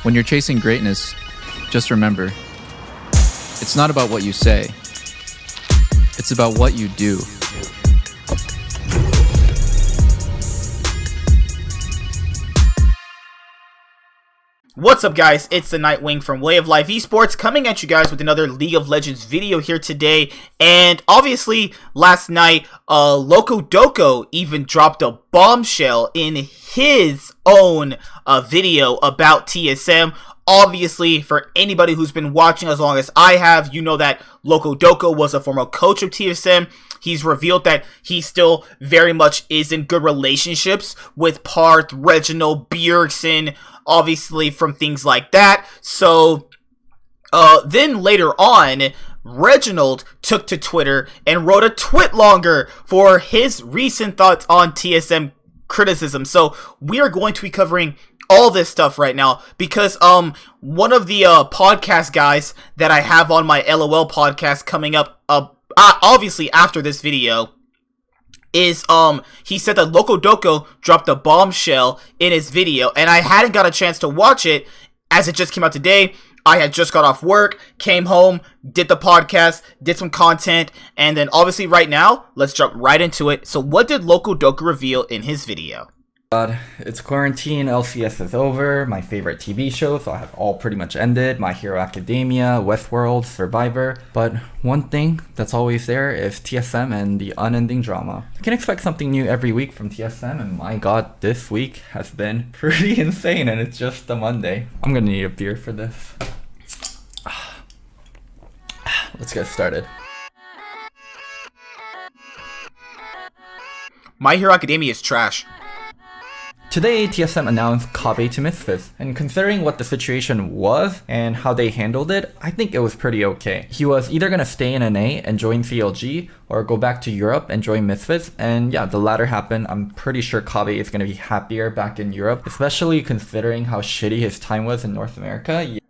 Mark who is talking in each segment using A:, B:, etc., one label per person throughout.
A: When you're chasing greatness, just remember, it's not about what you say, it's about what you do.
B: What's up, guys? It's the Nightwing from Way of Life Esports coming at you guys with another League of Legends video here today. And obviously, last night, Locodoco even dropped a bombshell in his own video about TSM. Obviously, for anybody who's been watching as long as I have, you know that Locodoco was a former coach of TSM. He's revealed that he still very much is in good relationships with Parth, Reginald, Bjergsen, obviously from things like that. So, then later on, Reginald took to Twitter and wrote a twit longer for his recent thoughts on TSM criticism. So, we are going to be covering all this stuff right now because one of the podcast guys that I have on my LOL podcast coming up obviously after this video is he said that Locodoco dropped a bombshell in his video, and I hadn't got a chance to watch it as it just came out today. I had just got off work, came home, did the podcast, did some content, and then obviously right now, let's jump right into it. So what did Locodoco reveal in his video?
C: God, it's quarantine, LCS is over, my favorite TV shows have all pretty much ended, My Hero Academia, Westworld, Survivor, but one thing that's always there is TSM and the unending drama. You can expect something new every week from TSM, and my god, this week has been pretty insane, and it's just a Monday. I'm gonna need a beer for this. Let's get started.
B: My Hero Academia is trash.
C: Today, TSM announced Kabe to Misfits, and considering what the situation was and how they handled it, I think it was pretty okay. He was either going to stay in NA and join CLG, or go back to Europe and join Misfits, and yeah, the latter happened. I'm pretty sure Kabe is going to be happier back in Europe, especially considering how shitty his time was in North America. Yeah.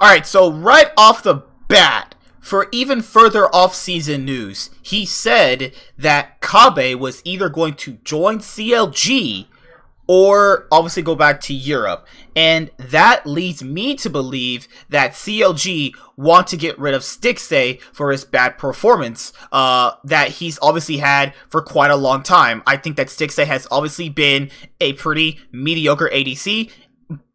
B: Alright, so right off the bat, for even further off-season news, he said that Kabe was either going to join CLG or obviously go back to Europe. And that leads me to believe that CLG want to get rid of Stixxay for his bad performance that he's obviously had for quite a long time. I think that Stixxay has obviously been a pretty mediocre ADC.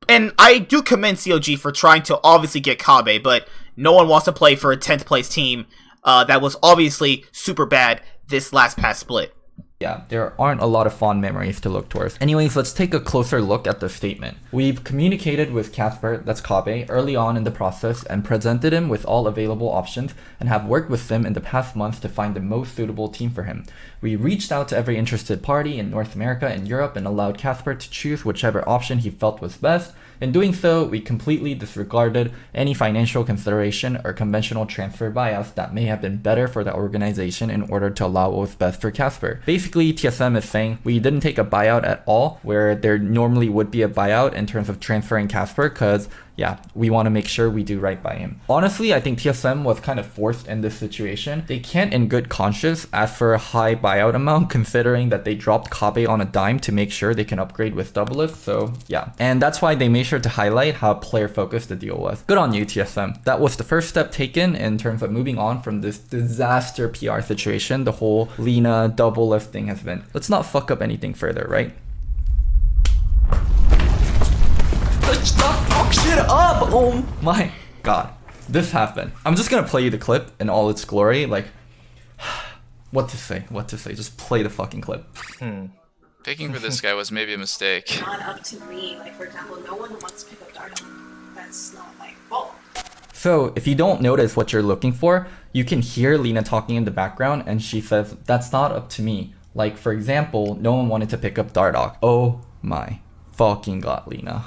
B: And I do commend CLG for trying to obviously get Kabe, but no one wants to play for a 10th place team that was obviously super bad this last past split.
C: Yeah, there aren't a lot of fond memories to look towards. Anyways, let's take a closer look at the statement. We've communicated with Casper, that's Kabe, early on in the process and presented him with all available options and have worked with them in the past months to find the most suitable team for him. We reached out to every interested party in North America and Europe and allowed Casper to choose whichever option he felt was best. In doing so, we completely disregarded any financial consideration or conventional transfer buyouts that may have been better for the organization in order to allow what was best for Casper. Basically, TSM is saying we didn't take a buyout at all, where there normally would be a buyout in terms of transferring Casper, because yeah, we want to make sure we do right by him. Honestly, I think TSM was kind of forced in this situation. They can't in good conscience ask for a high buyout amount considering that they dropped Kabe on a dime to make sure they can upgrade with Doublelift, so yeah. And that's why they made sure to highlight how player focused the deal was. Good on you, TSM. That was the first step taken in terms of moving on from this disaster PR situation the whole Lina Doublelift thing has been. Let's not fuck up anything further, right? Let's not fuck shit up! Oh my god. This happened. I'm just gonna play you the clip in all its glory. Like, what to say? Just play the fucking clip.
A: Picking for this guy was maybe a mistake.
D: Not up to me. Like, for example, no one wants to pick up Dardoch. That's not my fault.
C: So, if you don't notice what you're looking for, you can hear Lina talking in the background and she says, that's not up to me. Like, for example, no one wanted to pick up Dardoch. Oh my fucking god, Lina.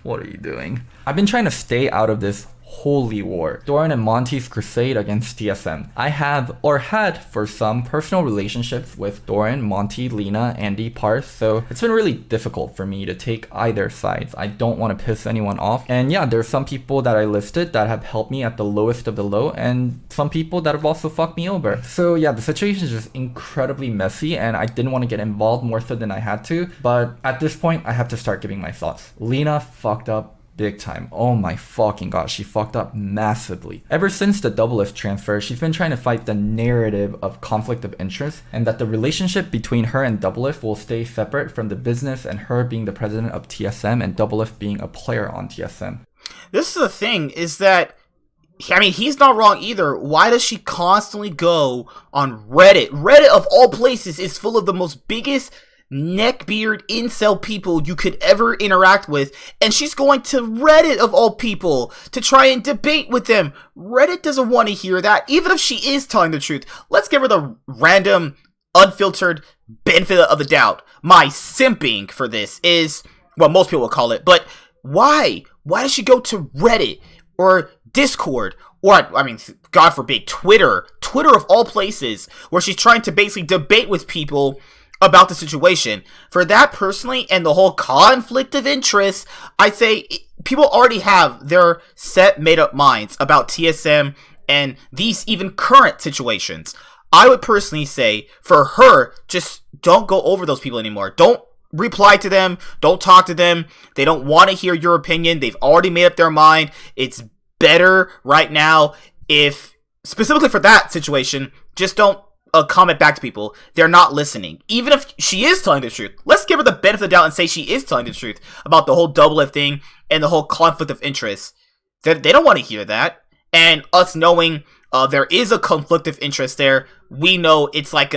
C: What are you doing? I've been trying to stay out of this holy war, Doran and Monty's crusade against TSM. I have, or had for some, personal relationships with Doran, Monty, Lina, Andy, Parth, so it's been really difficult for me to take either sides. I don't want to piss anyone off. And yeah, there's some people that I listed that have helped me at the lowest of the low, and some people that have also fucked me over. So yeah, the situation is just incredibly messy, and I didn't want to get involved more so than I had to, but at this point, I have to start giving my thoughts. Lina fucked up big time. Oh my fucking god, she fucked up massively. Ever since the Doublelift transfer, she's been trying to fight the narrative of conflict of interest and that the relationship between her and Doublelift will stay separate from the business and her being the president of TSM and Doublelift being a player on TSM.
B: This is the thing, is that, I mean, he's not wrong either. Why does she constantly go on Reddit? Reddit, of all places, is full of the most biggest neckbeard incel people you could ever interact with, and she's going to Reddit, of all people, to try and debate with them. Reddit doesn't want to hear that, even if she is telling the truth. Let's give her the random, unfiltered benefit of the doubt. My simping for this is, well, most people will call it, but why? Why does she go to Reddit, or Discord, or, I mean, God forbid, Twitter of all places, where she's trying to basically debate with people about the situation? For that personally, and the whole conflict of interest, I'd say people already have their set made up minds about TSM and these even current situations. I would personally say, for her, just don't go over those people anymore. Don't reply to them. Don't talk to them. They don't want to hear your opinion. They've already made up their mind. It's better right now, if, specifically for that situation, just don't comment back to people. They're not listening. Even if she is telling the truth, let's give her the benefit of the doubt and say she is telling the truth about the whole Doublelift thing and the whole conflict of interest. They don't want to hear that. And us knowing there is a conflict of interest there, we know it's like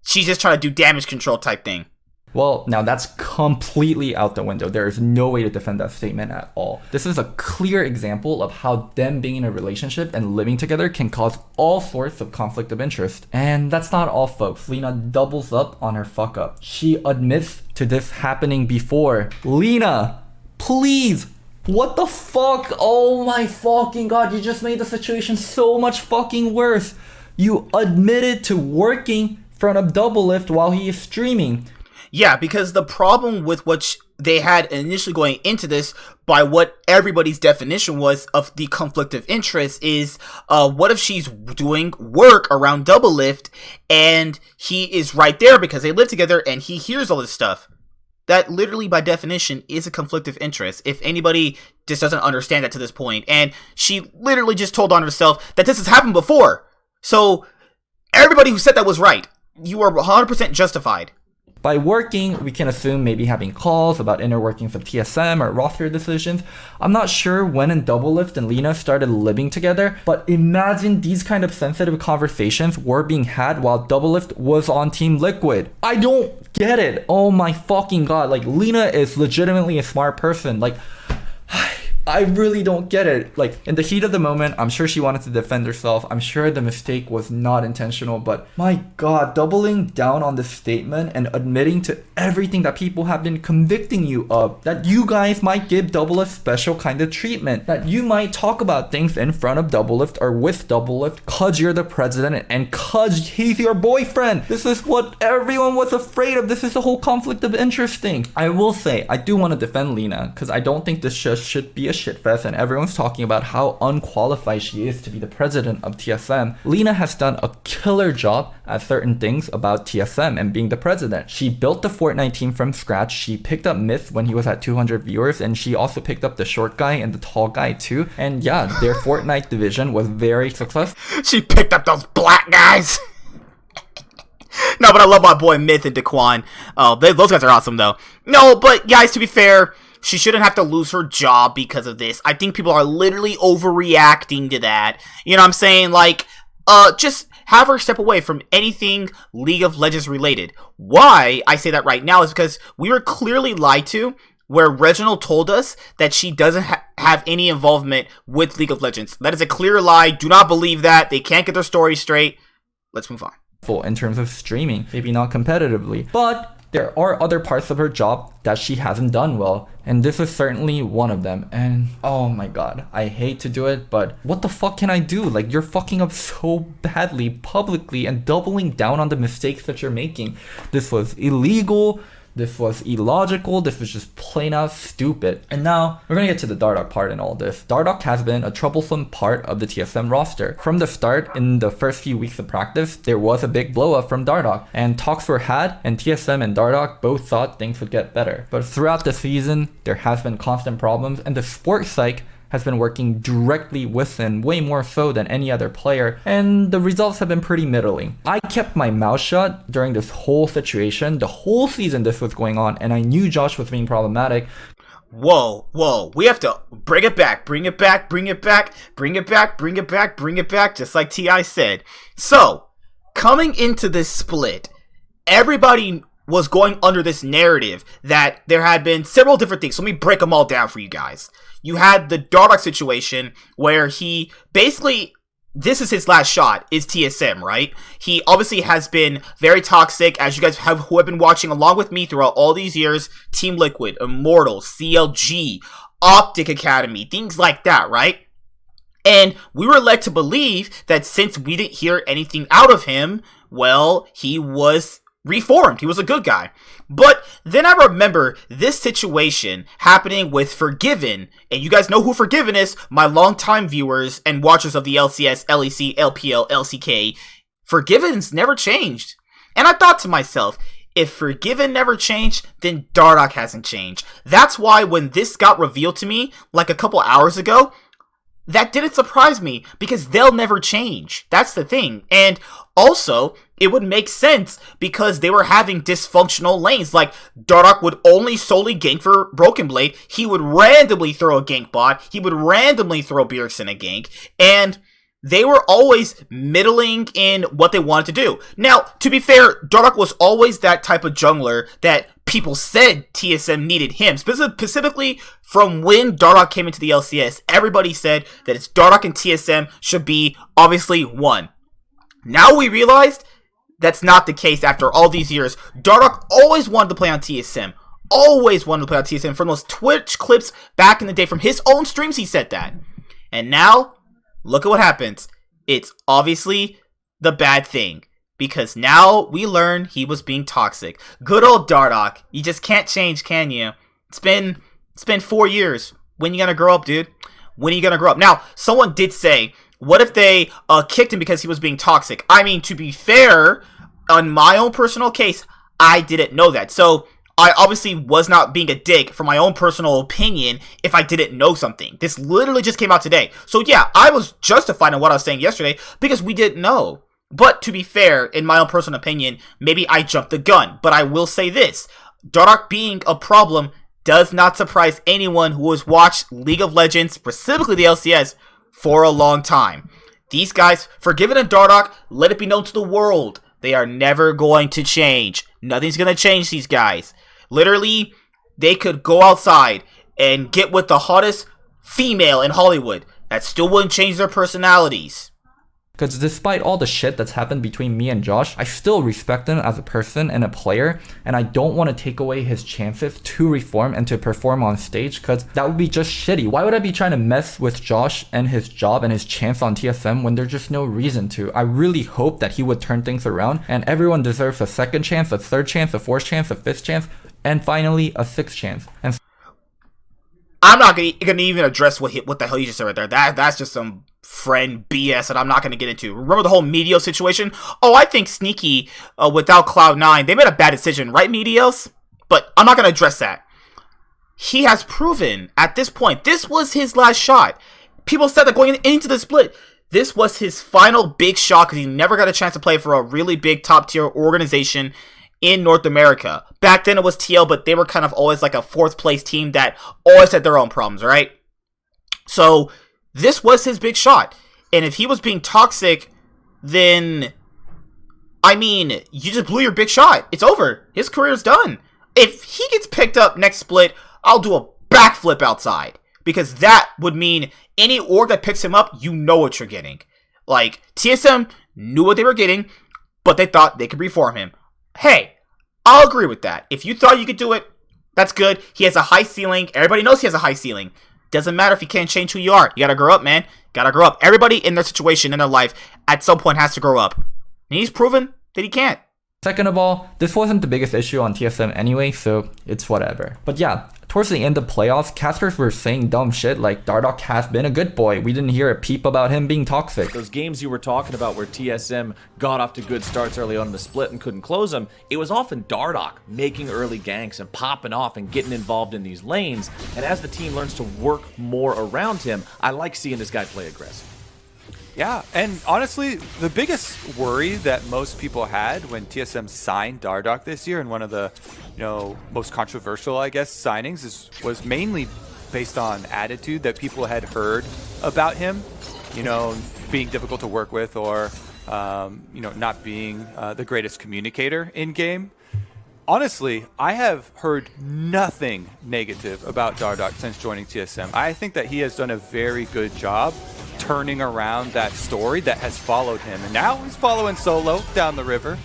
B: she's just trying to do damage control type thing.
C: Well, now that's completely out the window. There is no way to defend that statement at all. This is a clear example of how them being in a relationship and living together can cause all sorts of conflict of interest. And that's not all, folks. Lena doubles up on her fuck up. She admits to this happening before. Lena, please, what the fuck? Oh my fucking god, you just made the situation so much fucking worse. You admitted to working in front of Doublelift while he is streaming.
B: Yeah, because the problem with what they had initially going into this, by what everybody's definition was of the conflict of interest, is what if she's doing work around Doublelift and he is right there because they live together and he hears all this stuff? That literally by definition is a conflict of interest, if anybody just doesn't understand that to this point. And she literally just told on herself that this has happened before. So everybody who said that was right. You are 100% justified.
C: By working, we can assume maybe having calls about inner workings of TSM or roster decisions. I'm not sure when in Doublelift and Lena started living together, but imagine these kind of sensitive conversations were being had while Doublelift was on Team Liquid. I don't get it. Oh my fucking god. Like, Lena is legitimately a smart person. Like, I really don't get it. Like, in the heat of the moment, I'm sure she wanted to defend herself. I'm sure the mistake was not intentional, but my god, doubling down on this statement and admitting to everything that people have been convicting you of, that you guys might give Doublelift special kind of treatment, that you might talk about things in front of Doublelift or with Doublelift cause you're the president and cause he's your boyfriend. This is what everyone was afraid of. This is the whole conflict of interest thing. I will say, I do want to defend Lena, because I don't think this just should be a shitfest and everyone's talking about how unqualified she is to be the president of TSM. Lena has done a killer job at certain things about TSM and being the president. She built the Fortnite team from scratch. She picked up Myth when he was at 200 viewers, and she also picked up the short guy and the tall guy too. And yeah, their Fortnite division was very successful.
B: She picked up those black guys. No, but I love my boy Myth and Daquan. Oh, those guys are awesome though. No, but guys, to be fair, she shouldn't have to lose her job because of this. I think people are literally overreacting to that. You know what I'm saying? Like, just have her step away from anything League of Legends related. Why I say that right now is because we were clearly lied to, where Reginald told us that she doesn't have any involvement with League of Legends. That is a clear lie. Do not believe that. They can't get their story straight. Let's move on.
C: In terms of streaming, maybe not competitively, but there are other parts of her job that she hasn't done well, and this is certainly one of them. And oh my god, I hate to do it, but what the fuck can I do? Like, you're fucking up so badly publicly and doubling down on the mistakes that you're making. This was illegal. This was illogical. This was just plain out stupid. And now we're gonna get to the Dardoch part in all this. Dardoch has been a troublesome part of the TSM roster. From the start, in the first few weeks of practice, there was a big blow up from Dardoch, and talks were had, and TSM and Dardoch both thought things would get better. But throughout the season, there has been constant problems, and the sports psych has been working directly with him, way more so than any other player, and the results have been pretty middling. I kept my mouth shut during this whole situation. The whole season this was going on, and I knew Josh was being problematic.
B: Whoa, we have to bring it back, just like T.I. said. So, coming into this split, everybody was going under this narrative that there had been several different things. So let me break them all down for you guys. You had the Dardoch situation where he basically, this is his last shot, is TSM, right? He obviously has been very toxic, as you guys who have been watching along with me throughout all these years. Team Liquid, Immortal, CLG, Optic Academy, things like that, right? And we were led to believe that since we didn't hear anything out of him, well, he was reformed. He was a good guy. But then I remember this situation happening with Forgiven. And you guys know who Forgiven is, my longtime viewers and watchers of the LCS, LEC, LPL, LCK. Forgiven's never changed. And I thought to myself, if Forgiven never changed, then Dardoch hasn't changed. That's why when this got revealed to me, like a couple hours ago, that didn't surprise me, because they'll never change. That's the thing. And also, it would make sense because they were having dysfunctional lanes. Like, Dardoch would only solely gank for Broken Blade. He would randomly throw a gank bot. He would randomly throw Bjergsen a gank. And they were always middling in what they wanted to do. Now, to be fair, Dardoch was always that type of jungler that people said TSM needed him. Specifically, from when Dardoch came into the LCS, everybody said that it's Dardoch and TSM should be, obviously, one. Now we realized that's not the case after all these years. Dardoch always wanted to play on TSM. Always wanted to play on TSM. From those Twitch clips back in the day, from his own streams, he said that. And now, look at what happens. It's obviously the bad thing. Because now we learn he was being toxic. Good old Dardoch. You just can't change, can you? It's been 4 years. When you gonna grow up, dude? When are you gonna grow up? Now, someone did say, what if they kicked him because he was being toxic? I mean, to be fair, on my own personal case, I didn't know that. So, I obviously was not being a dick for my own personal opinion if I didn't know something. This literally just came out today. So yeah, I was justified in what I was saying yesterday because we didn't know. But to be fair, in my own personal opinion, maybe I jumped the gun. But I will say this, Dardoch being a problem does not surprise anyone who has watched League of Legends, specifically the LCS, for a long time. These guys, Forgiven and Dardoch, let it be known to the world, they are never going to change. Nothing's going to change these guys. Literally, they could go outside and get with the hottest female in Hollywood. That still wouldn't change their personalities.
C: Because despite all the shit that's happened between me and Josh, I still respect him as a person and a player, and I don't want to take away his chances to reform and to perform on stage, because that would be just shitty. Why would I be trying to mess with Josh and his job and his chance on TSM when there's just no reason to? I really hope that he would turn things around, and everyone deserves a second chance, a third chance, a fourth chance, a fifth chance, and finally a sixth chance. And
B: I'm not gonna even address what the hell you just said right there. That's just some friend BS that I'm not gonna get into. Remember the whole Meteos situation? Oh, I think Sneaky without Cloud9, they made a bad decision, right, Meteos? But I'm not gonna address that. He has proven at this point, this was his last shot. People said that going into the split, this was his final big shot because he never got a chance to play for a really big top tier organization in North America. Back then it was TL, but they were kind of always like a fourth place team that always had their own problems, right? So this was his big shot. And if he was being toxic, then, I mean, you just blew your big shot. It's over. His career's done. If he gets picked up next split, I'll do a backflip outside. Because that would mean any org that picks him up, you know what you're getting. Like, TSM knew what they were getting, but they thought they could reform him. Hey, I'll agree with that. If you thought you could do it, that's good. He has a high ceiling. Everybody knows he has a high ceiling. Doesn't matter if you can't change who you are. You gotta grow up, man. Gotta grow up. Everybody in their situation, in their life, at some point has to grow up. And he's proven that he can't.
C: Second of all, this wasn't the biggest issue on TSM anyway, so it's whatever. But yeah, towards the end of playoffs, casters were saying dumb shit like Dardoch has been a good boy. We didn't hear a peep about him being toxic.
E: Those games you were talking about where TSM got off to good starts early on in the split and couldn't close them, it was often Dardoch making early ganks and popping off and getting involved in these lanes. And as the team learns to work more around him, I like seeing this guy play aggressive.
F: Yeah, and honestly, the biggest worry that most people had when TSM signed Dardoch this year, and one of the, most controversial, I guess, signings was mainly based on attitude that people had heard about him, being difficult to work with or, not being the greatest communicator in game. Honestly, I have heard nothing negative about Dardoch since joining TSM. I think that he has done a very good job turning around that story that has followed him. And now he's following Solo down the river.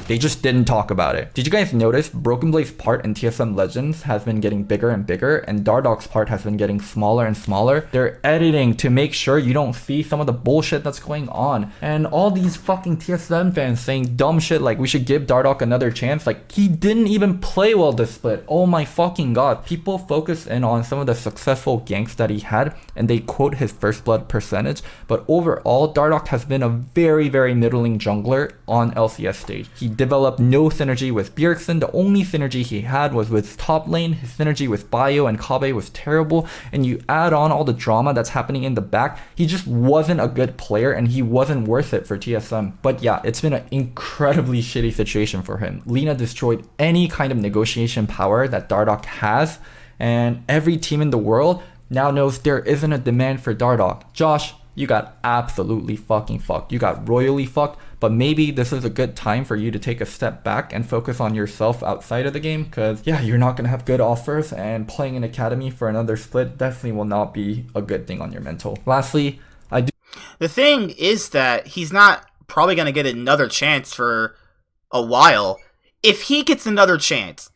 C: They just didn't talk about it. Did you guys notice Broken Blade's part in TSM Legends has been getting bigger and bigger, and Dardoch's part has been getting smaller and smaller? They're editing to make sure you don't see some of the bullshit that's going on. And all these fucking TSM fans saying dumb shit like we should give Dardoch another chance. Like, he didn't even play well this split. Oh my fucking god. People focus in on some of the successful ganks that he had, and they quote his first blood percentage. But overall, Dardoch has been a very, very middling jungler on LCS stage. He developed no synergy with Bjergsen. The only synergy he had was with top lane. His synergy with Bio and Kabe was terrible. And you add on all the drama that's happening in the back, he just wasn't a good player and he wasn't worth it for TSM. But yeah, it's been an incredibly shitty situation for him. Lina destroyed any kind of negotiation power that Dardoch has, and every team in the world now knows there isn't a demand for Dardoch. Josh, you got absolutely fucking fucked. You got royally fucked, but maybe this is a good time for you to take a step back and focus on yourself outside of the game, because yeah, you're not going to have good offers, and playing an academy for another split definitely will not be a good thing on your mental. Lastly,
B: the thing is that he's not probably going to get another chance for a while. If he gets another chance,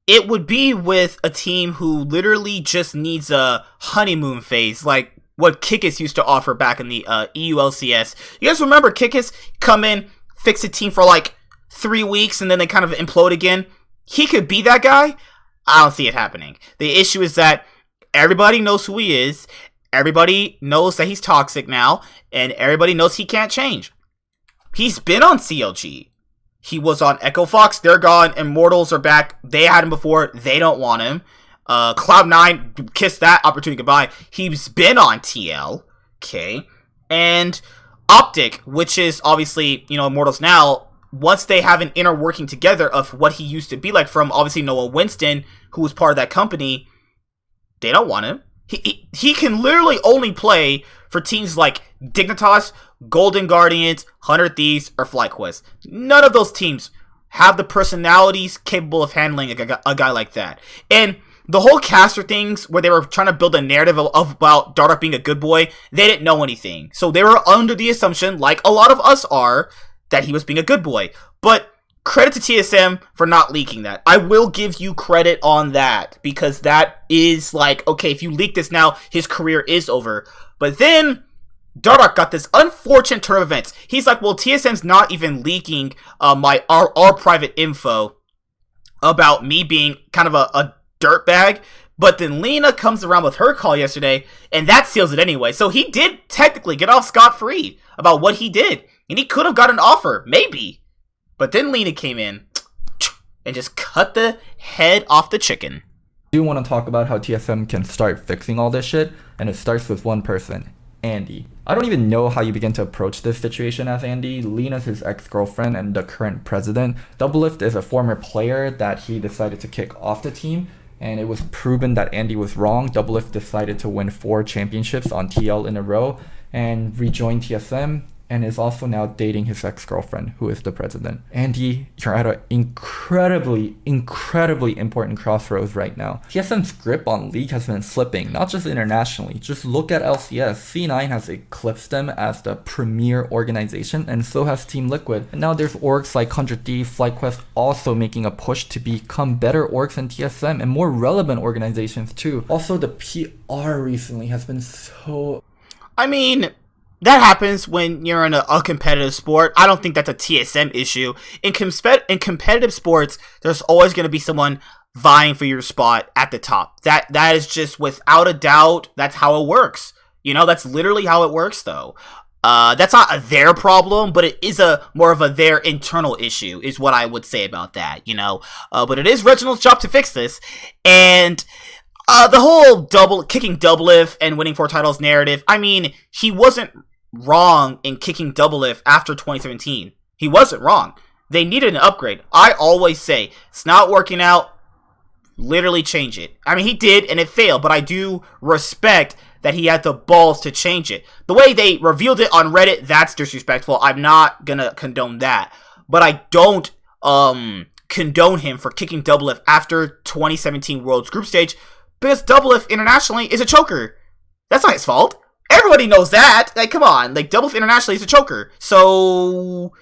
B: it would be with a team who literally just needs a honeymoon phase, like what Kikis used to offer back in the EULCS. You guys remember Kikis come in, fix a team for like 3 weeks, and then they kind of implode again? He could be that guy. I don't see it happening. The issue is that everybody knows who he is. Everybody knows that he's toxic now, and everybody knows he can't change. He's been on CLG. He was on Echo Fox. They're gone. Immortals are back. They had him before. They don't want him. Cloud9 kissed that opportunity goodbye. He's been on TL. Okay. And Optic, which is obviously, Immortals now, once they have an inner working together of what he used to be like from obviously Noah Winston, who was part of that company, they don't want him. He can literally only play for teams like Dignitas, Golden Guardians, 100 Thieves, or FlyQuest. None of those teams have the personalities capable of handling a guy like that. And the whole caster things where they were trying to build a narrative about Dardoch being a good boy, they didn't know anything. So they were under the assumption, like a lot of us are, that he was being a good boy. But credit to TSM for not leaking that. I will give you credit on that, because that is like, okay, if you leak this now, his career is over. But then Dardoch got this unfortunate turn of events. He's like, well, TSM's not even leaking our private info about me being kind of a dirtbag. But then Lena comes around with her call yesterday, and that seals it anyway. So he did technically get off scot-free about what he did. And he could have got an offer, maybe. But then Lena came in and just cut the head off the chicken.
C: I do want to talk about how TSM can start fixing all this shit, and it starts with one person, Andy. I don't even know how you begin to approach this situation as Andy. Lena's his ex-girlfriend and the current president. Doublelift is a former player that he decided to kick off the team, and it was proven that Andy was wrong. Doublelift decided to win 4 championships on TL in a row and rejoin TSM, and is also now dating his ex-girlfriend, who is the president. Andy, you're at an incredibly important crossroads right now. TSM's grip on League has been slipping, not just internationally. Just look at LCS. C9 has eclipsed them as the premier organization, and so has Team Liquid. And now there's orgs like 100 Thieves, FlyQuest also making a push to become better orgs than TSM, and more relevant organizations too. Also, the PR recently has been so...
B: I mean, that happens when you're in a competitive sport. I don't think that's a TSM issue. In competitive sports, there's always going to be someone vying for your spot at the top. That is just without a doubt. That's how it works. You know, that's literally how it works, though. That's not a their problem, but it is a more of a their internal issue, is what I would say about that. You know, but it is Reginald's job to fix this, and the whole kicking Doublelift and winning 4 titles narrative. I mean, he wasn't wrong in kicking Doublelift after 2017. He wasn't wrong. They needed an upgrade. I always say, it's not working out, literally change it. I mean, he did, and it failed, but I do respect that he had the balls to change it. The way they revealed it on Reddit, that's disrespectful. I'm not gonna condone that. But I don't condone him for kicking Doublelift after 2017 Worlds Group Stage, because Doublelift internationally is a choker. That's not his fault. Everybody knows that. Like, come on. Like, Doublelift internationally is a choker. So,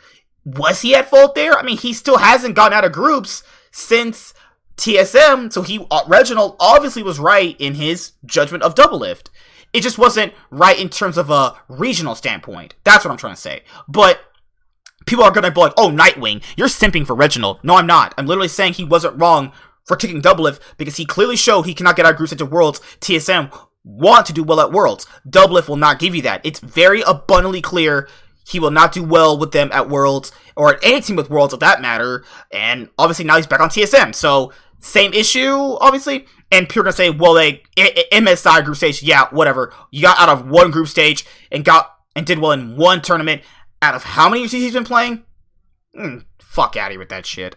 B: was he at fault there? I mean, he still hasn't gotten out of groups since TSM, so Reginald obviously was right in his judgment of Doublelift. It just wasn't right in terms of a regional standpoint. That's what I'm trying to say. But people are gonna be like, oh, Nightwing, you're simping for Reginald. No, I'm not. I'm literally saying he wasn't wrong for kicking Doublelift, because he clearly showed he cannot get out of groups into Worlds. TSM want to do well at Worlds. Doublelift will not give you that. It's very abundantly clear he will not do well with them at Worlds, or at any team with Worlds of that matter. And obviously now he's back on TSM. So, same issue, obviously. And people are going to say, well, MSI group stage, yeah, whatever. You got out of one group stage and did well in one tournament. Out of how many UCs he's been playing? Fuck out of here with that shit.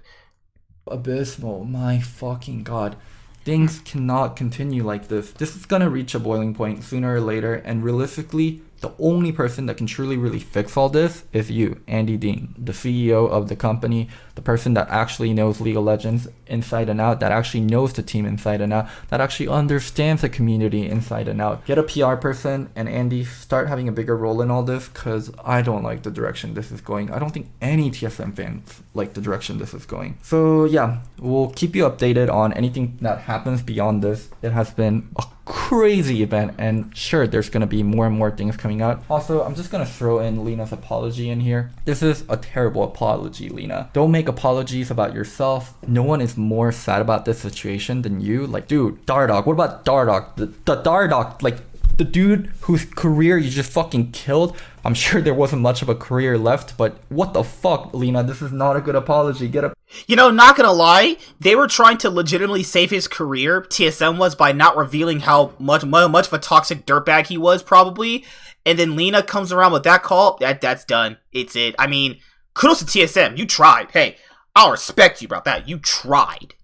C: Abysmal, my fucking god. Things cannot continue like this. This is gonna reach a boiling point sooner or later, and realistically, the only person that can truly really fix all this is you, Andy Dean, the CEO of the company, the person that actually knows League of Legends inside and out, that actually knows the team inside and out, that actually understands the community inside and out. Get a PR person, and Andy, start having a bigger role in all this, because I don't like the direction this is going. I don't think any TSM fans like the direction this is going. So yeah, we'll keep you updated on anything that happens beyond this. It has been a crazy event, and sure, there's gonna be more and more things coming out. Also, I'm just gonna throw in Lena's apology in here. This is a terrible apology, Lena. Don't make apologies about yourself. No one is more sad about this situation than you. Like, dude, Dardoch, what about Dardoch? The Dardoch, like, the dude whose career you just fucking killed. I'm sure there wasn't much of a career left, but what the fuck, Lena? This is not a good apology. Get a...
B: You know, not gonna lie, they were trying to legitimately save his career, TSM was, by not revealing how much of a toxic dirtbag he was, probably. And then Lena comes around with that call, that's done. It's it. I mean, kudos to TSM, you tried. Hey, I'll respect you about that. You tried.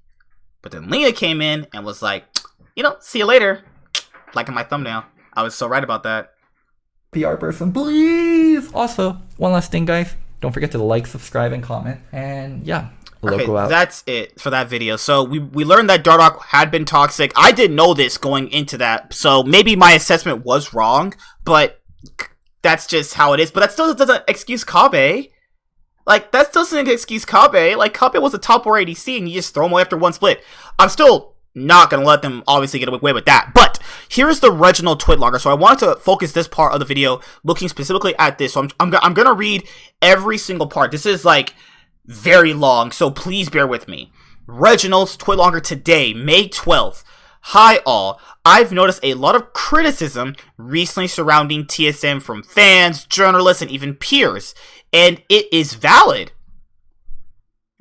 B: But then Lena came in and was like, you know, see you later. Like in my thumbnail. I was so right about that.
C: PR person, please. Also, one last thing, guys. Don't forget to like, subscribe, and comment. And yeah,
B: okay, out. That's it for that video. So we learned that Dardoch had been toxic. I didn't know this going into that, so maybe my assessment was wrong. But that's just how it is. But that still doesn't excuse Kabe. Like, that still doesn't excuse Kabe. Like, Kabe was a top 4 ADC, and you just throw him away after one split. I'm still not gonna let them obviously get away with that. But here's the Reginald Twit logger. So I wanted to focus this part of the video looking specifically at this. So I'm gonna read every single part. This is like very long, so please bear with me. Reginald's Twit logger today, May 12th. Hi all. I've noticed a lot of criticism recently surrounding TSM from fans, journalists, and even peers, and it is valid.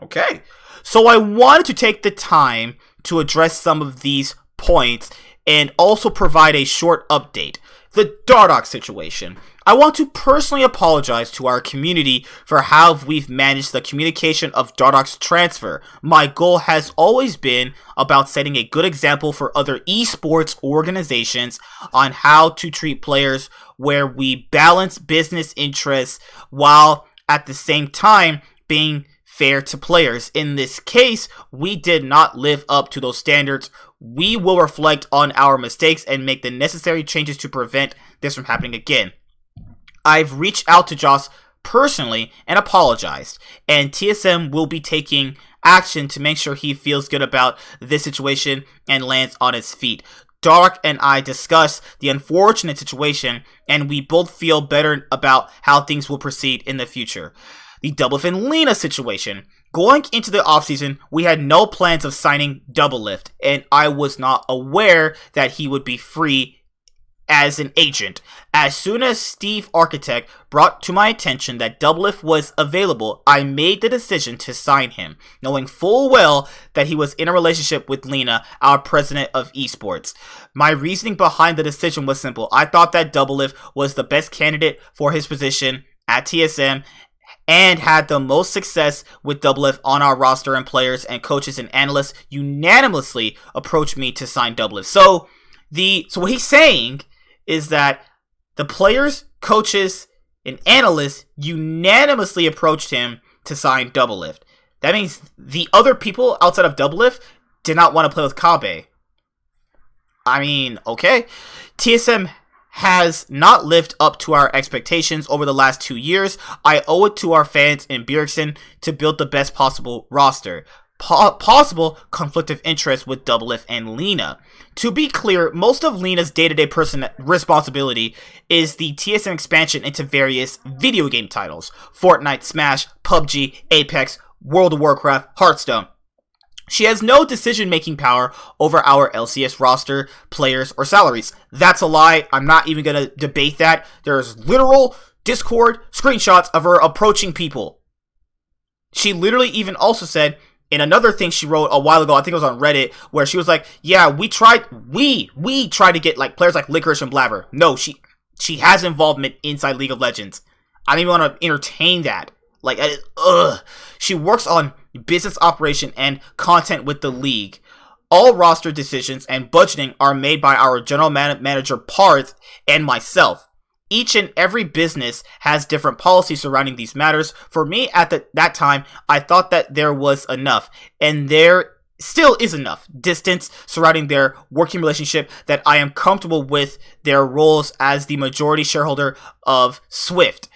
B: Okay. So I wanted to take the time to address some of these points and also provide a short update. The Dardoch situation. I want to personally apologize to our community for how we've managed the communication of Dardoch's transfer. My goal has always been about setting a good example for other esports organizations on how to treat players, where we balance business interests while at the same time being fair to players. In this case, we did not live up to those standards. We will reflect on our mistakes and make the necessary changes to prevent this from happening again. I've reached out to Joss personally and apologized, and TSM will be taking action to make sure he feels good about this situation and lands on his feet. Dardoch and I discussed the unfortunate situation, and we both feel better about how things will proceed in the future. The Doublelift and Lina situation. Going into the offseason, we had no plans of signing Doublelift, and I was not aware that he would be free as an agent. As soon as Steve Architect brought to my attention that Doublelift was available, I made the decision to sign him, knowing full well that he was in a relationship with Lina, our president of esports. My reasoning behind the decision was simple. I thought that Doublelift was the best candidate for his position at TSM and had the most success with Doublelift on our roster, and players and coaches and analysts unanimously approached me to sign Doublelift. So what he's saying is that the players, coaches, and analysts unanimously approached him to sign Doublelift. That means the other people outside of Doublelift did not want to play with Kabe. I mean, okay. TSM has not lived up to our expectations over the last 2 years. I owe it to our fans in Bjergsen to build the best possible roster. Possible conflict of interest with Doublelift and Lina. To be clear, most of Lina's day-to-day responsibility is the TSM expansion into various video game titles. Fortnite, Smash, PUBG, Apex, World of Warcraft, Hearthstone. She has no decision-making power over our LCS roster, players, or salaries. That's a lie. I'm not even going to debate that. There's literal Discord screenshots of her approaching people. She literally even also said, in another thing she wrote a while ago, I think it was on Reddit, where she was like, yeah, we tried to get like players like Licorice and Blabber. No, she has involvement inside League of Legends. I don't even want to entertain that. Like, she works on business operation and content with the league. All roster decisions and budgeting are made by our general manager Parth and myself. Each and every business has different policies surrounding these matters. For me, at that time, I thought that there was enough, and there still is enough distance surrounding their working relationship that I am comfortable with their roles as the majority shareholder of Swift.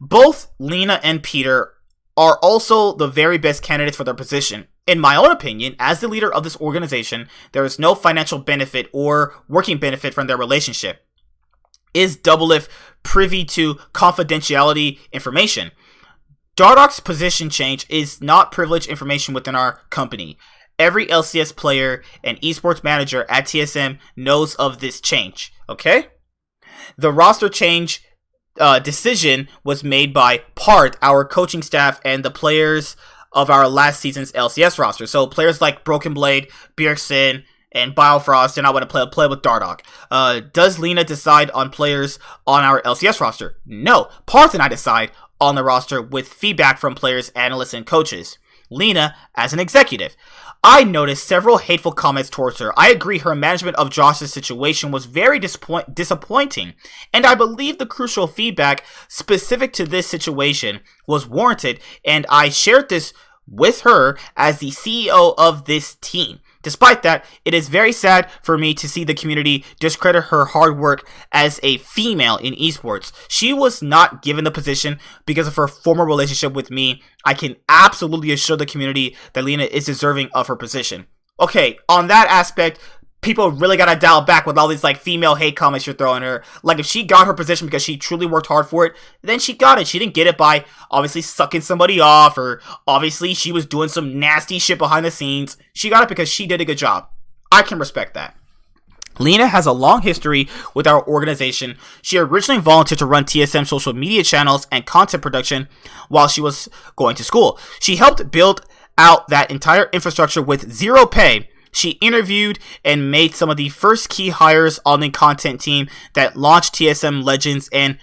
B: Both Lina and Peter are also the very best candidates for their position. In my own opinion, as the leader of this organization, there is no financial benefit or working benefit from their relationship. Is Doublelift privy to confidentiality information? Dardoch's position change is not privileged information within our company. Every LCS player and esports manager at TSM knows of this change, okay? The roster change decision was made by Parth, our coaching staff, and the players of our last season's LCS roster. So players like Broken Blade, Bjergsen, and Biofrost did not want to play with Dardoch. Does Lina decide on players on our LCS roster? No. Parth and I decide on the roster with feedback from players, analysts, and coaches. Lina as an executive. I noticed several hateful comments towards her. I agree her management of Josh's situation was very disappointing, and I believe the crucial feedback specific to this situation was warranted, and I shared this with her as the CEO of this team. Despite that, it is very sad for me to see the community discredit her hard work as a female in esports. She was not given the position because of her former relationship with me. I can absolutely assure the community that Lina is deserving of her position. Okay, on that aspect, people really gotta dial back with all these like female hate comments you're throwing her. Like, if she got her position because she truly worked hard for it, then she got it. She didn't get it by obviously sucking somebody off, or obviously she was doing some nasty shit behind the scenes. She got it because she did a good job. I can respect that. Lina has a long history with our organization. She originally volunteered to run TSM social media channels and content production while she was going to school. She helped build out that entire infrastructure with zero pay. She interviewed and made some of the first key hires on the content team that launched TSM Legends and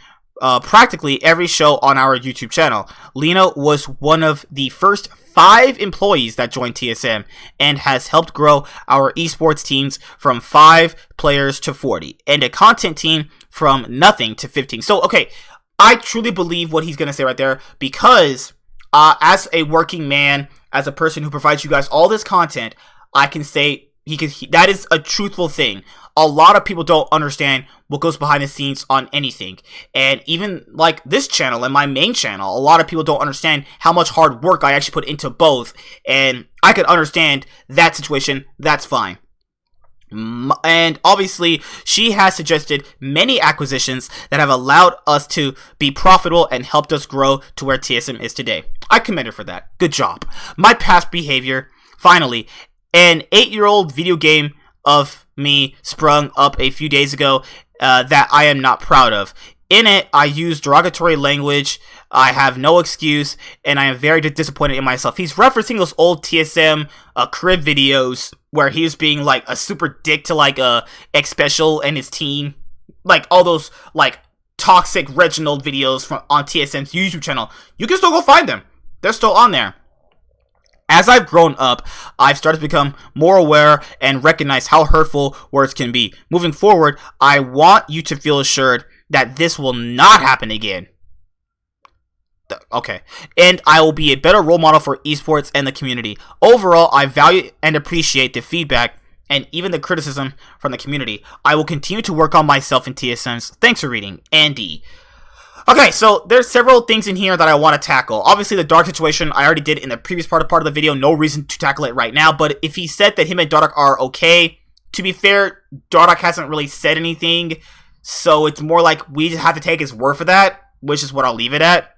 B: practically every show on our YouTube channel. Lina was one of the first 5 employees that joined TSM and has helped grow our esports teams from 5 players to 40 and a content team from nothing to 15. So, okay, I truly believe what he's going to say right there, because as a working man, as a person who provides you guys all this content, I can say that is a truthful thing. A lot of people don't understand what goes behind the scenes on anything. And even like this channel and my main channel, a lot of people don't understand how much hard work I actually put into both. And I could understand that situation. That's fine. And obviously, she has suggested many acquisitions that have allowed us to be profitable and helped us grow to where TSM is today. I commend her for that. Good job. My past behavior, finally, an 8-year-old video game of me sprung up a few days ago that I am not proud of. In it, I use derogatory language, I have no excuse, and I am very disappointed in myself. He's referencing those old TSM crib videos where he was being like a super dick to like X Special and his team. Like all those like toxic Reginald videos from on TSM's YouTube channel. You can still go find them. They're still on there. As I've grown up, I've started to become more aware and recognize how hurtful words can be. Moving forward, I want you to feel assured that this will not happen again. Okay. And I will be a better role model for esports and the community. Overall, I value and appreciate the feedback and even the criticism from the community. I will continue to work on myself in TSMs. Thanks for reading, Andy. Okay, so there's several things in here that I want to tackle. Obviously, the Dardoch situation I already did in the previous part of the video. No reason to tackle it right now. But if he said that him and Dardoch are okay, to be fair, Dardoch hasn't really said anything. So it's more like we just have to take his word for that, which is what I'll leave it at.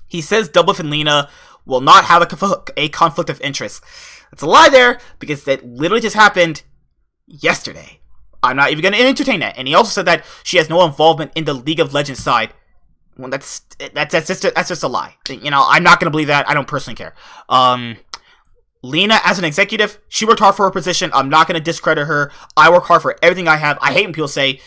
B: He says Doublelift and Lena will not have a conflict of interest. That's a lie there, because that literally just happened yesterday. I'm not even going to entertain that. And he also said that she has no involvement in the League of Legends side. Well, that's just a lie. You know, I'm not going to believe that. I don't personally care. Lena, as an executive, she worked hard for her position. I'm not going to discredit her. I work hard for everything I have. I hate when people say,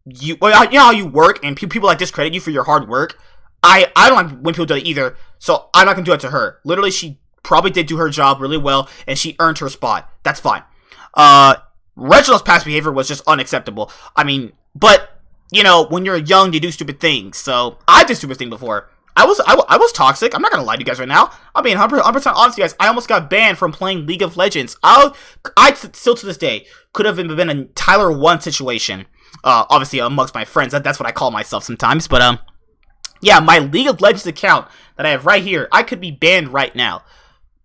B: you know how you work and people like discredit you for your hard work. I don't like when people do it either, so I'm not gonna do it to her. Literally, she probably did do her job really well, and she earned her spot. That's fine. Reginald's past behavior was just unacceptable. I mean, but you know, when you're young, you do stupid things. So I did stupid things before. I was toxic. I'm not gonna lie to you guys right now. I'm being 100% honest with you guys. I almost got banned from playing League of Legends. I still to this day could have been a Tyler 1 situation. Obviously amongst my friends, that's what I call myself sometimes, but yeah, my League of Legends account that I have right here, I could be banned right now,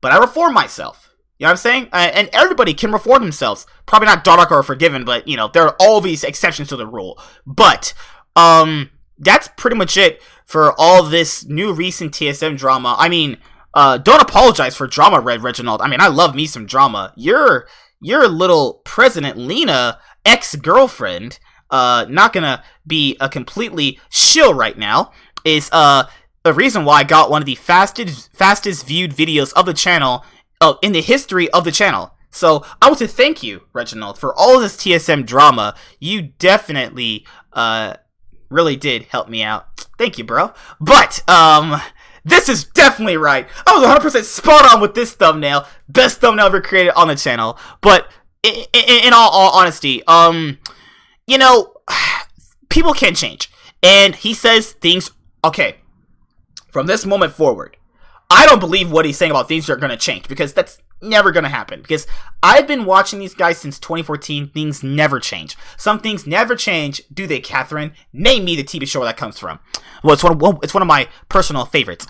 B: but I reformed myself, you know what I'm saying, and everybody can reform themselves, probably not Dardoch or Forgiven, but, you know, there are all these exceptions to the rule, but, that's pretty much it for all this new recent TSM drama. I mean, don't apologize for drama, Reginald. I mean, I love me some drama. Your little President Lena ex-girlfriend, not gonna be a completely shill right now, is the reason why I got one of the fastest viewed videos of the channel in the history of the channel. So I want to thank you, Reginald, for all of this TSM drama. You definitely really did help me out. Thank you, bro. But this is definitely right. I was 100% spot on with this thumbnail. Best thumbnail ever created on the channel. But in all honesty, you know, people can change. And he says things, okay, from this moment forward, I don't believe what he's saying about things are going to change, because that's never going to happen. Because I've been watching these guys since 2014. Things never change. Some things never change, do they, Catherine? Name me the TV show where that comes from. Well, it's one of my personal favorites.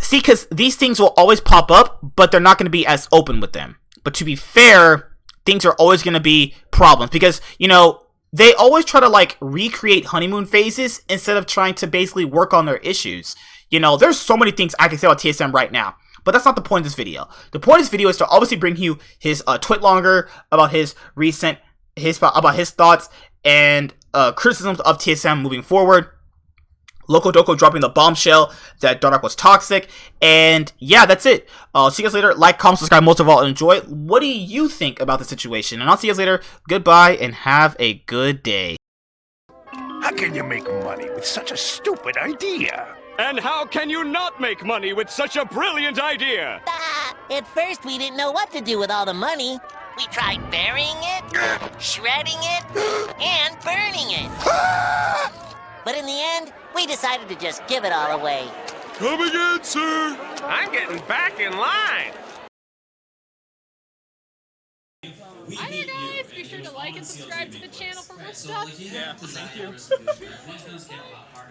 B: See, because these things will always pop up, but they're not going to be as open with them. But to be fair, things are always going to be problems, because, you know, they always try to, like, recreate honeymoon phases instead of trying to basically work on their issues. You know, there's so many things I can say about TSM right now, but that's not the point of this video. The point of this video is to obviously bring you his Twit longer about his thoughts and criticisms of TSM moving forward. Locodoco dropping the bombshell that Dardoch was toxic. And yeah, that's it. See you guys later. Like, comment, subscribe, most of all, enjoy. What do you think about the situation? And I'll see you guys later. Goodbye, and have a good day.
G: How can you make money with such a stupid idea?
H: And how can you not make money with such a brilliant idea?
I: At first, we didn't know what to do with all the money. We tried burying it, shredding it, and burning it. But in the end, we decided to just give it all away.
H: Come again, sir.
G: I'm getting back in line.
J: Hi there, guys. Be sure to like and subscribe to the channel for more stuff.
K: Yeah, thank you.